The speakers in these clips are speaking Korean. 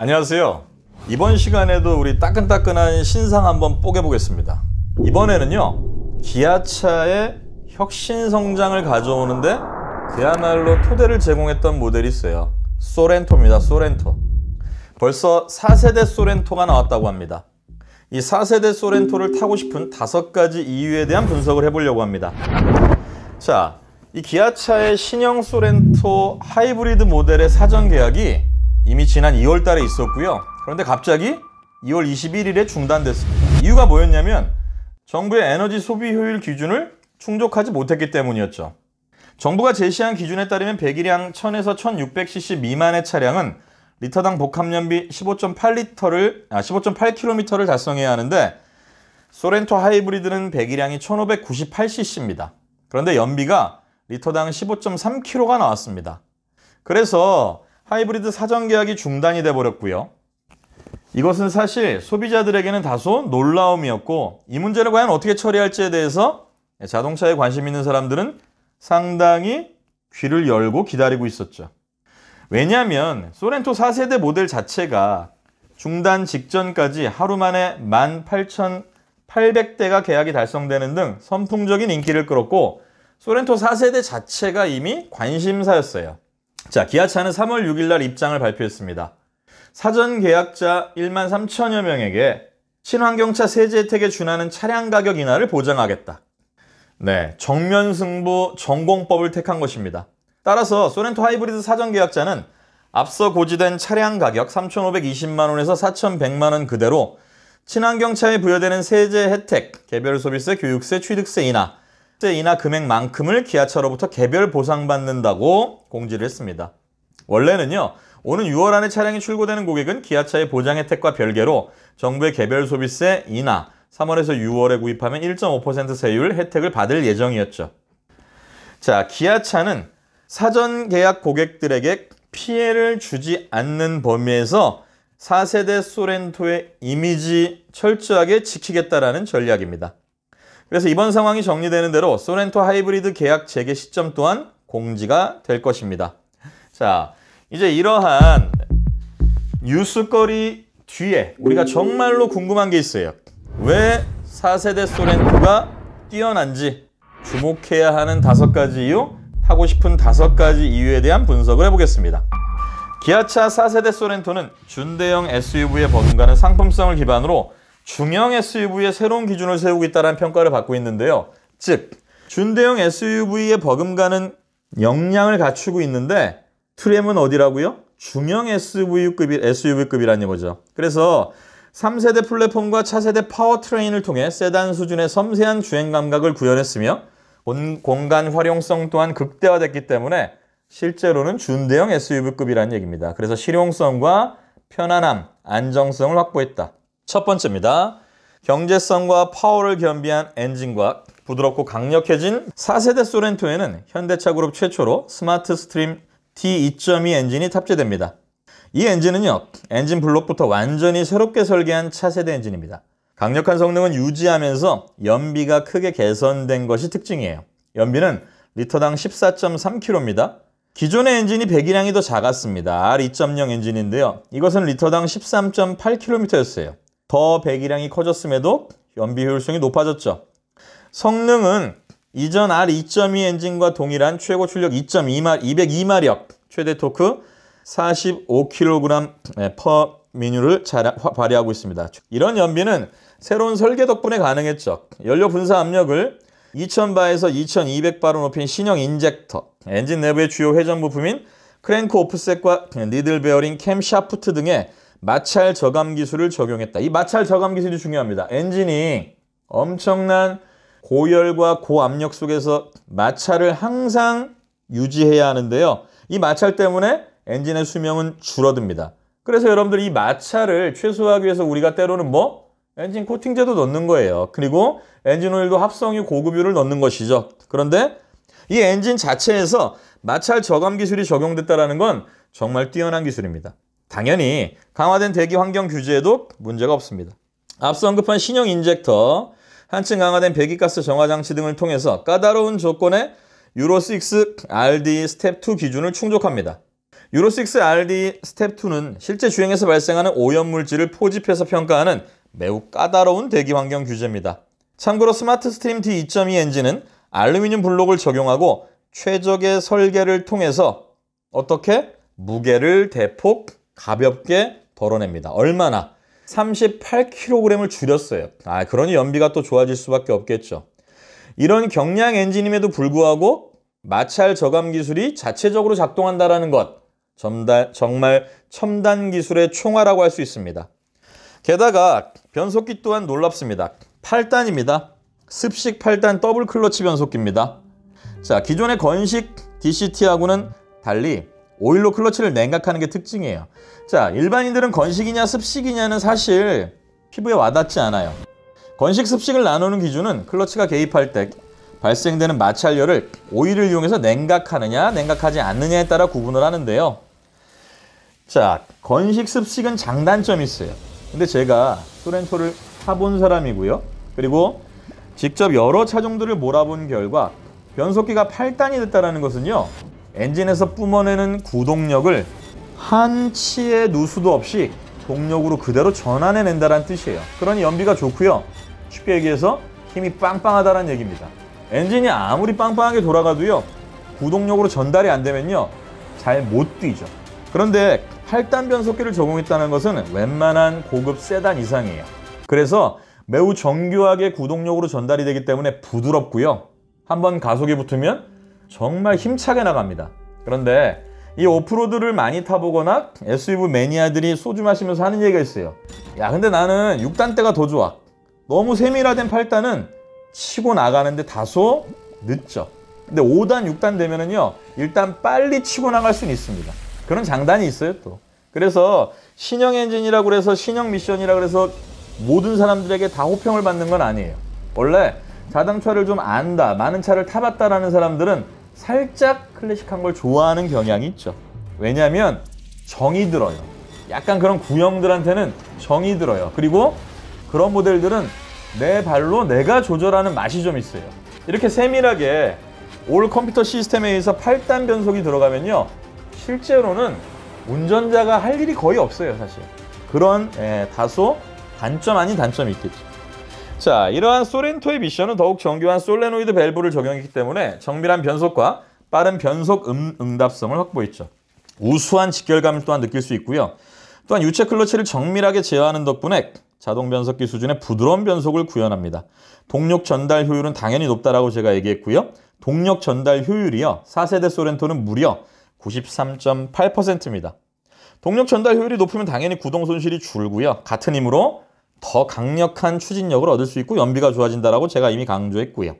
안녕하세요. 이번 시간에도 우리 따끈따끈한 신상 한번 뽀개보겠습니다. 이번에는요, 기아차의 혁신 성장을 가져오는데 그야말로 토대를 제공했던 모델이 있어요. 소렌토입니다. 소렌토. 벌써 4세대 소렌토가 나왔다고 합니다. 이 4세대 소렌토를 타고 싶은 5가지 이유에 대한 분석을 해보려고 합니다. 자, 이 기아차의 신형 소렌토 하이브리드 모델의 사전 계약이 이미 지난 2월 달에 있었고요. 그런데 갑자기 2월 21일에 중단됐습니다. 이유가 뭐였냐면 정부의 에너지 소비 효율 기준을 충족하지 못했기 때문이었죠. 정부가 제시한 기준에 따르면 배기량 1000에서 1600cc 미만의 차량은 리터당 복합연비 15.8km를 달성해야 하는데 소렌토 하이브리드는 배기량이 1598cc입니다. 그런데 연비가 리터당 15.3km가 나왔습니다. 그래서 하이브리드 사전 계약이 중단이 돼 버렸고요. 이것은 사실 소비자들에게는 다소 놀라움이었고 이 문제를 과연 어떻게 처리할지에 대해서 자동차에 관심 있는 사람들은 상당히 귀를 열고 기다리고 있었죠. 왜냐하면 소렌토 4세대 모델 자체가 중단 직전까지 하루 만에 18,800대가 계약이 달성되는 등 선풍적인 인기를 끌었고 소렌토 4세대 자체가 이미 관심사였어요. 자, 기아차는 3월 6일 날 입장을 발표했습니다. 사전 계약자 13,000여 명에게 친환경차 세제 혜택에 준하는 차량 가격 인하를 보장하겠다. 네, 정면 승부 전공법을 택한 것입니다. 따라서 소렌토 하이브리드 사전 계약자는 앞서 고지된 차량 가격 3,520만 원에서 4,100만 원 그대로 친환경차에 부여되는 세제 혜택, 개별 소비세, 교육세, 취득세 인하, 인하 금액만큼을 기아차로부터 개별 보상받는다고 공지를 했습니다. 원래는요, 오는 6월 안에 차량이 출고되는 고객은 기아차의 보장 혜택과 별개로 정부의 개별 소비세 인하, 3월에서 6월에 구입하면 1.5% 세율 혜택을 받을 예정이었죠. 자, 기아차는 사전 계약 고객들에게 피해를 주지 않는 범위에서 4세대 소렌토의 이미지 철저하게 지키겠다라는 전략입니다. 그래서 이번 상황이 정리되는 대로 소렌토 하이브리드 계약 재개 시점 또한 공지가 될 것입니다. 자, 이제 이러한 뉴스거리 뒤에 우리가 정말로 궁금한 게 있어요. 왜 4세대 소렌토가 뛰어난지 주목해야 하는 5가지 이유, 타고 싶은 5가지 이유에 대한 분석을 해보겠습니다. 기아차 4세대 소렌토는 준대형 SUV에 버금가는 상품성을 기반으로 중형 SUV의 새로운 기준을 세우고 있다는 평가를 받고 있는데요. 즉, 준대형 SUV에 버금가는 역량을 갖추고 있는데 트램은 어디라고요? 중형 SUV급이라는 거죠. 그래서 3세대 플랫폼과 차세대 파워트레인을 통해 세단 수준의 섬세한 주행 감각을 구현했으며 공간 활용성 또한 극대화됐기 때문에 실제로는 준대형 SUV급이라는 얘기입니다. 그래서 실용성과 편안함, 안정성을 확보했다. 첫 번째입니다. 경제성과 파워를 겸비한 엔진과 부드럽고 강력해진 4세대 소렌토에는 현대차 그룹 최초로 스마트 스트림 T2.2 엔진이 탑재됩니다. 이 엔진은요, 엔진 블록부터 완전히 새롭게 설계한 차세대 엔진입니다. 강력한 성능은 유지하면서 연비가 크게 개선된 것이 특징이에요. 연비는 리터당 14.3km입니다. 기존의 엔진이 배기량이 더 작았습니다. R2.0 엔진인데요. 이것은 리터당 13.8km였어요. 더 배기량이 커졌음에도 연비 효율성이 높아졌죠. 성능은 이전 R2.2 엔진과 동일한 최고 출력 202마력, 최대 토크 45kg per minute를 발휘하고 있습니다. 이런 연비는 새로운 설계 덕분에 가능했죠. 연료 분사 압력을 2000바에서 2200바로 높인 신형 인젝터, 엔진 내부의 주요 회전 부품인 크랭크 오프셋과 니들 베어링, 캠 샤프트 등의 마찰 저감 기술을 적용했다. 이 마찰 저감 기술이 중요합니다. 엔진이 엄청난 고열과 고압력 속에서 마찰을 항상 유지해야 하는데요. 이 마찰 때문에 엔진의 수명은 줄어듭니다. 그래서 여러분들 이 마찰을 최소화하기 위해서 우리가 때로는 엔진 코팅제도 넣는 거예요. 그리고 엔진 오일도 합성유 고급유를 넣는 것이죠. 그런데 이 엔진 자체에서 마찰 저감 기술이 적용됐다는 건 정말 뛰어난 기술입니다. 당연히 강화된 대기 환경 규제에도 문제가 없습니다. 앞서 언급한 신형 인젝터, 한층 강화된 배기가스 정화 장치 등을 통해서 까다로운 조건의 유로 6 RDE 스텝 2 기준을 충족합니다. 유로6 RD 스텝 2는 실제 주행에서 발생하는 오염물질을 포집해서 평가하는 매우 까다로운 대기 환경 규제입니다. 참고로 스마트 스트림 D2.2 엔진은 알루미늄 블록을 적용하고 최적의 설계를 통해서 어떻게? 무게를 대폭 가볍게 덜어냅니다. 얼마나? 38kg을 줄였어요. 그러니 연비가 또 좋아질 수밖에 없겠죠. 이런 경량 엔진임에도 불구하고 마찰 저감 기술이 자체적으로 작동한다는 것, 정말 첨단 기술의 총화라고 할 수 있습니다. 게다가 변속기 또한 놀랍습니다. 8단입니다. 습식 8단 더블 클러치 변속기입니다. 자, 기존의 건식 DCT하고는 달리 오일로 클러치를 냉각하는 게 특징이에요. 자, 일반인들은 건식이냐 습식이냐는 사실 피부에 와닿지 않아요. 건식 습식을 나누는 기준은 클러치가 개입할 때 발생되는 마찰열을 오일을 이용해서 냉각하느냐 냉각하지 않느냐에 따라 구분을 하는데요. 자, 건식 습식은 장단점이 있어요. 근데 제가 소렌토를 타본 사람이고요. 그리고 직접 여러 차종들을 몰아본 결과 변속기가 8단이 됐다는 것은요, 엔진에서 뿜어내는 구동력을 한 치의 누수도 없이 동력으로 그대로 전환해낸다는 뜻이에요. 그러니 연비가 좋고요. 쉽게 얘기해서 힘이 빵빵하다는 얘기입니다. 엔진이 아무리 빵빵하게 돌아가도요, 구동력으로 전달이 안 되면요, 잘 못 뛰죠. 그런데 8단 변속기를 적용했다는 것은 웬만한 고급 세단 이상이에요. 그래서 매우 정교하게 구동력으로 전달이 되기 때문에 부드럽고요. 한번 가속이 붙으면 정말 힘차게 나갑니다. 그런데 이 오프로드를 많이 타보거나 SUV 매니아들이 소주 마시면서 하는 얘기가 있어요. 야, 근데 나는 6단대가 더 좋아. 너무 세밀화된 8단은 치고 나가는데 다소 늦죠. 근데 5단, 6단 되면은요, 일단 빨리 치고 나갈 수는 있습니다. 그런 장단이 있어요, 또. 그래서 신형 엔진이라고 해서 신형 미션이라고 해서 모든 사람들에게 다 호평을 받는 건 아니에요. 원래 자동차를 좀 안다, 많은 차를 타봤다라는 사람들은 살짝 클래식한 걸 좋아하는 경향이 있죠. 왜냐하면 정이 들어요. 약간 그런 구형들한테는 정이 들어요. 그리고 그런 모델들은 내 발로 내가 조절하는 맛이 좀 있어요. 이렇게 세밀하게 올 컴퓨터 시스템에 의해서 8단 변속이 들어가면요, 실제로는 운전자가 할 일이 거의 없어요, 사실. 그런 다소 단점 아닌 단점이 있겠죠. 자, 이러한 소렌토의 미션은 더욱 정교한 솔레노이드 밸브를 적용했기 때문에 정밀한 변속과 빠른 변속 응답성을 확보했죠. 우수한 직결감을 또한 느낄 수 있고요. 또한 유체 클러치를 정밀하게 제어하는 덕분에 자동 변속기 수준의 부드러운 변속을 구현합니다. 동력 전달 효율은 당연히 높다라고 제가 얘기했고요. 동력 전달 효율이요, 4세대 소렌토는 무려 93.8%입니다. 동력 전달 효율이 높으면 당연히 구동 손실이 줄고요. 같은 힘으로 더 강력한 추진력을 얻을 수 있고 연비가 좋아진다라고 제가 이미 강조했고요.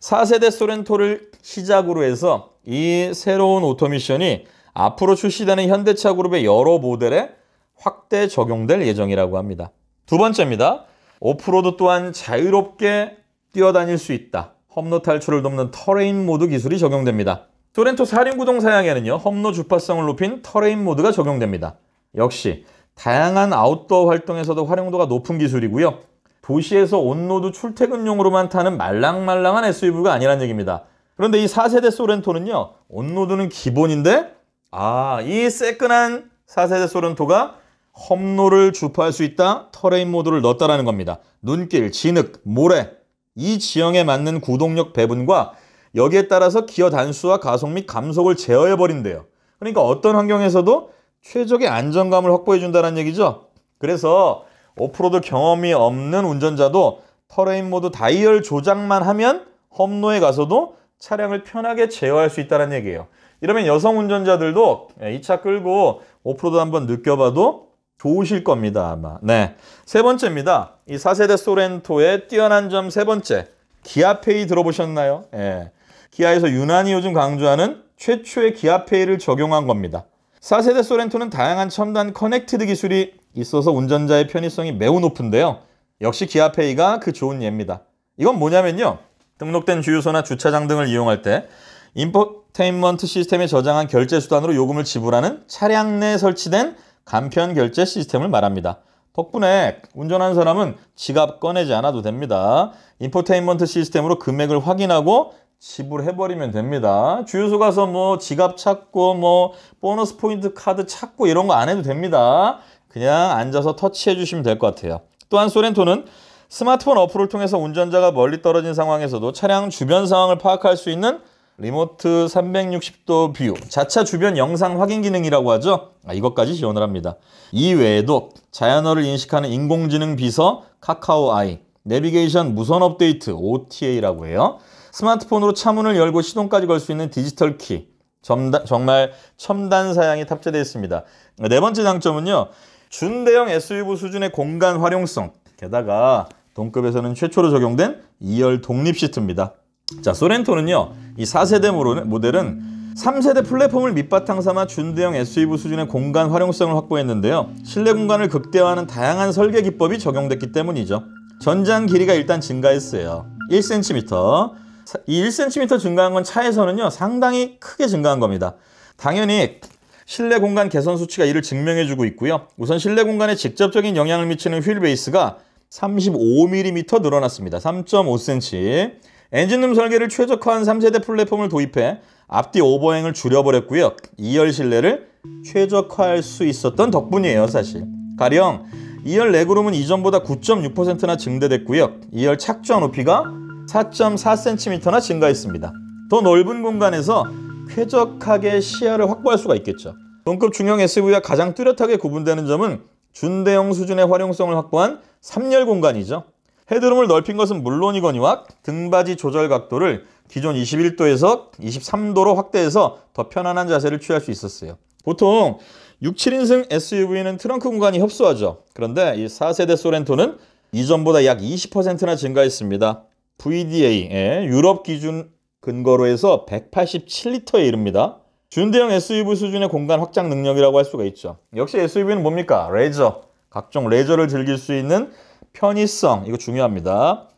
4세대 소렌토를 시작으로 해서 이 새로운 오토미션이 앞으로 출시되는 현대차 그룹의 여러 모델에 확대 적용될 예정이라고 합니다. 두 번째입니다. 오프로드 또한 자유롭게 뛰어다닐 수 있다. 험로 탈출을 돕는 터레인 모드 기술이 적용됩니다. 소렌토 4륜 구동 사양에는요, 험로 주파성을 높인 터레인 모드가 적용됩니다. 역시 다양한 아웃도어 활동에서도 활용도가 높은 기술이고요. 도시에서 온로드 출퇴근용으로만 타는 말랑말랑한 SUV가 아니란 얘기입니다. 그런데 이 4세대 소렌토는요, 온로드는 기본인데 이 새끈한 4세대 소렌토가 험로를 주파할 수 있다, 터레인 모드를 넣었다라는 겁니다. 눈길, 진흙, 모래, 이 지형에 맞는 구동력 배분과 여기에 따라서 기어 단수와 가속 및 감속을 제어해버린대요. 그러니까 어떤 환경에서도 최적의 안정감을 확보해준다는 얘기죠. 그래서 오프로드 경험이 없는 운전자도 터레인 모드 다이얼 조작만 하면 험로에 가서도 차량을 편하게 제어할 수 있다는 얘기예요. 이러면 여성 운전자들도 이 차 끌고 오프로드 한번 느껴봐도 좋으실 겁니다, 아마. 네. 세 번째입니다. 이 4세대 소렌토의 뛰어난 점 세 번째. 기아페이 들어보셨나요? 기아에서 유난히 요즘 강조하는 최초의 기아페이를 적용한 겁니다. 4세대 소렌토는 다양한 첨단 커넥티드 기술이 있어서 운전자의 편의성이 매우 높은데요. 역시 기아페이가 그 좋은 예입니다. 이건 뭐냐면요, 등록된 주유소나 주차장 등을 이용할 때 인포테인먼트 시스템에 저장한 결제 수단으로 요금을 지불하는 차량 내에 설치된 간편 결제 시스템을 말합니다. 덕분에 운전하는 사람은 지갑 꺼내지 않아도 됩니다. 인포테인먼트 시스템으로 금액을 확인하고 지불해버리면 됩니다. 주유소 가서 뭐 지갑 찾고 뭐 보너스 포인트 카드 찾고 이런 거 안 해도 됩니다. 그냥 앉아서 터치해 주시면 될 것 같아요. 또한 소렌토는 스마트폰 어플을 통해서 운전자가 멀리 떨어진 상황에서도 차량 주변 상황을 파악할 수 있는 리모트 360도 뷰, 자차 주변 영상 확인 기능이라고 하죠. 이것까지 지원을 합니다. 이외에도 자연어를 인식하는 인공지능 비서 카카오 아이, 내비게이션 무선 업데이트 OTA라고 해요. 스마트폰으로 차문을 열고 시동까지 걸 수 있는 디지털 키, 정말 첨단 사양이 탑재되어 있습니다. 네 번째 장점은요, 준대형 SUV 수준의 공간 활용성, 게다가 동급에서는 최초로 적용된 2열 독립 시트입니다. 자, 소렌토는요, 이 4세대 모델은 3세대 플랫폼을 밑바탕 삼아 준대형 SUV 수준의 공간 활용성을 확보했는데요. 실내 공간을 극대화하는 다양한 설계 기법이 적용됐기 때문이죠. 전장 길이가 일단 증가했어요. 1cm. 이 1cm 증가한 건 차에서는요, 상당히 크게 증가한 겁니다. 당연히 실내 공간 개선 수치가 이를 증명해주고 있고요. 우선 실내 공간에 직접적인 영향을 미치는 휠 베이스가 35mm 늘어났습니다. 3.5cm. 엔진룸 설계를 최적화한 3세대 플랫폼을 도입해 앞뒤 오버행을 줄여버렸고요. 2열 실내를 최적화할 수 있었던 덕분이에요, 사실. 가령 2열 레그룸은 이전보다 9.6%나 증대됐고요. 2열 착좌 높이가 4.4cm나 증가했습니다. 더 넓은 공간에서 쾌적하게 시야를 확보할 수가 있겠죠. 동급 중형 SUV와 가장 뚜렷하게 구분되는 점은 준대형 수준의 활용성을 확보한 3열 공간이죠. 헤드룸을 넓힌 것은 물론이거니와 등받이 조절 각도를 기존 21도에서 23도로 확대해서 더 편안한 자세를 취할 수 있었어요. 보통 6, 7인승 SUV는 트렁크 공간이 협소하죠. 그런데 이 4세대 소렌토는 이전보다 약 20%나 증가했습니다. VDA의 유럽 기준 근거로 해서 187리터에 이릅니다. 준대형 SUV 수준의 공간 확장 능력이라고 할 수가 있죠. 역시 SUV는 뭡니까? 레저. 각종 레저를 즐길 수 있는 편의성, 이거 중요합니다.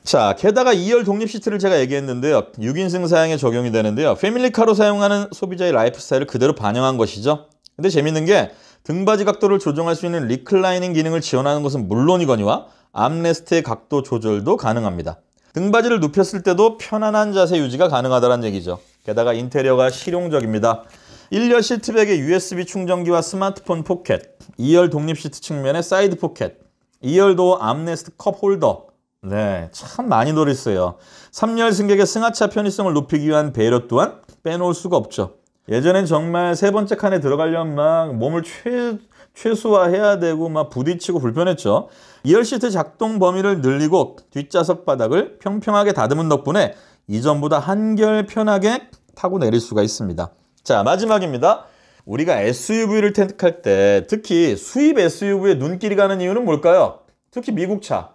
자, 게다가 2열 독립 시트를 제가 얘기했는데요. 6인승 사양에 적용이 되는데요. 패밀리카로 사용하는 소비자의 라이프 스타일을 그대로 반영한 것이죠. 근데 재밌는 게 등받이 각도를 조정할 수 있는 리클라이닝 기능을 지원하는 것은 물론이거니와 암레스트의 각도 조절도 가능합니다. 등받이를 눕혔을 때도 편안한 자세 유지가 가능하다는 얘기죠. 게다가 인테리어가 실용적입니다. 1열 시트백에 USB 충전기와 스마트폰 포켓, 2열 독립 시트 측면에 사이드 포켓, 2열도 암레스트 컵 홀더. 네, 참 많이 들어있어요. 3열 승객의 승하차 편의성을 높이기 위한 배려 또한 빼놓을 수가 없죠. 예전엔 정말 세 번째 칸에 들어가려면 막 몸을 최소화해야 되고 막 부딪히고 불편했죠. 2열 시트 작동 범위를 늘리고 뒷좌석 바닥을 평평하게 다듬은 덕분에 이전보다 한결 편하게 타고 내릴 수가 있습니다. 자, 마지막입니다. 우리가 SUV를 택할 때 특히 수입 SUV에 눈길이 가는 이유는 뭘까요? 특히 미국차.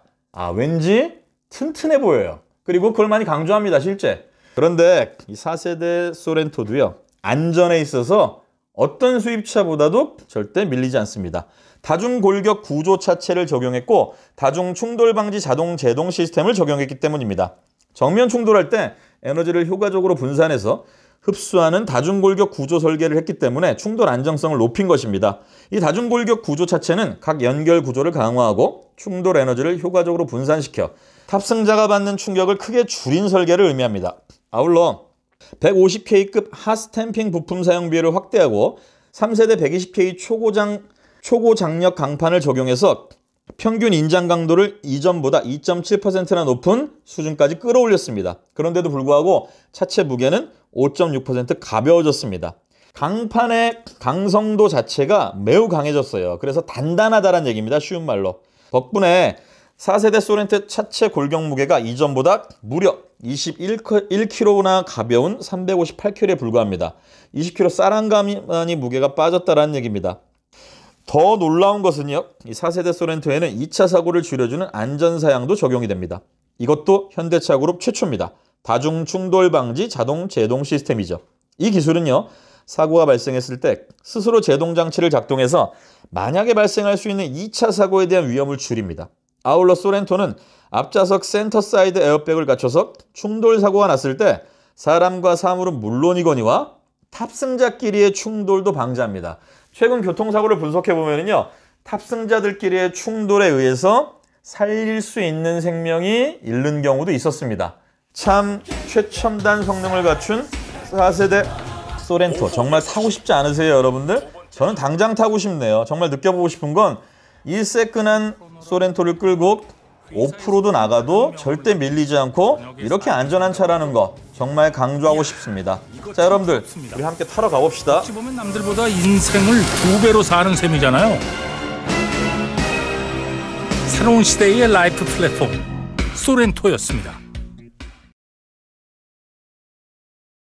왠지 튼튼해 보여요. 그리고 그걸 많이 강조합니다, 실제. 그런데 이 4세대 소렌토도요, 안전에 있어서 어떤 수입차보다도 절대 밀리지 않습니다. 다중 골격 구조 차체를 적용했고 다중 충돌 방지 자동 제동 시스템을 적용했기 때문입니다. 정면 충돌할 때 에너지를 효과적으로 분산해서 흡수하는 다중골격 구조 설계를 했기 때문에 충돌 안정성을 높인 것입니다. 이 다중골격 구조 자체는 각 연결 구조를 강화하고 충돌 에너지를 효과적으로 분산시켜 탑승자가 받는 충격을 크게 줄인 설계를 의미합니다. 아울러 150K급 핫스탬핑 부품 사용 비율을 확대하고 3세대 120K 초고장력 강판을 적용해서 평균 인장 강도를 이전보다 2.7%나 높은 수준까지 끌어올렸습니다. 그런데도 불구하고 차체 무게는 5.6% 가벼워졌습니다. 강판의 강성도 자체가 매우 강해졌어요. 그래서 단단하다는 얘기입니다. 쉬운 말로. 덕분에 4세대 소렌토 차체 골격 무게가 이전보다 무려 21kg나 가벼운 358kg에 불과합니다. 20kg 싸란가니 무게가 빠졌다는 얘기입니다. 더 놀라운 것은요, 이 4세대 소렌토에는 2차 사고를 줄여주는 안전사양도 적용이 됩니다. 이것도 현대차 그룹 최초입니다. 다중 충돌 방지 자동 제동 시스템이죠. 이 기술은요, 사고가 발생했을 때 스스로 제동 장치를 작동해서 만약에 발생할 수 있는 2차 사고에 대한 위험을 줄입니다. 아울러 소렌토는 앞좌석 센터 사이드 에어백을 갖춰서 충돌 사고가 났을 때 사람과 사물은 물론이거니와 탑승자끼리의 충돌도 방지합니다. 최근 교통사고를 분석해보면요, 탑승자들끼리의 충돌에 의해서 살릴 수 있는 생명이 잃는 경우도 있었습니다. 참 최첨단 성능을 갖춘 4세대 소렌토 정말 타고 싶지 않으세요, 여러분들? 저는 당장 타고 싶네요. 정말 느껴보고 싶은 건 이 새끈한 소렌토를 끌고 오프로드 나가도 절대 밀리지 않고 이렇게 안전한 차라는 거 정말 강조하고 싶습니다. 자, 여러분들 우리 함께 타러 가봅시다. 어찌 보면 남들보다 인생을 2배로 사는 셈이잖아요. 새로운 시대의 라이프 플랫폼 소렌토였습니다.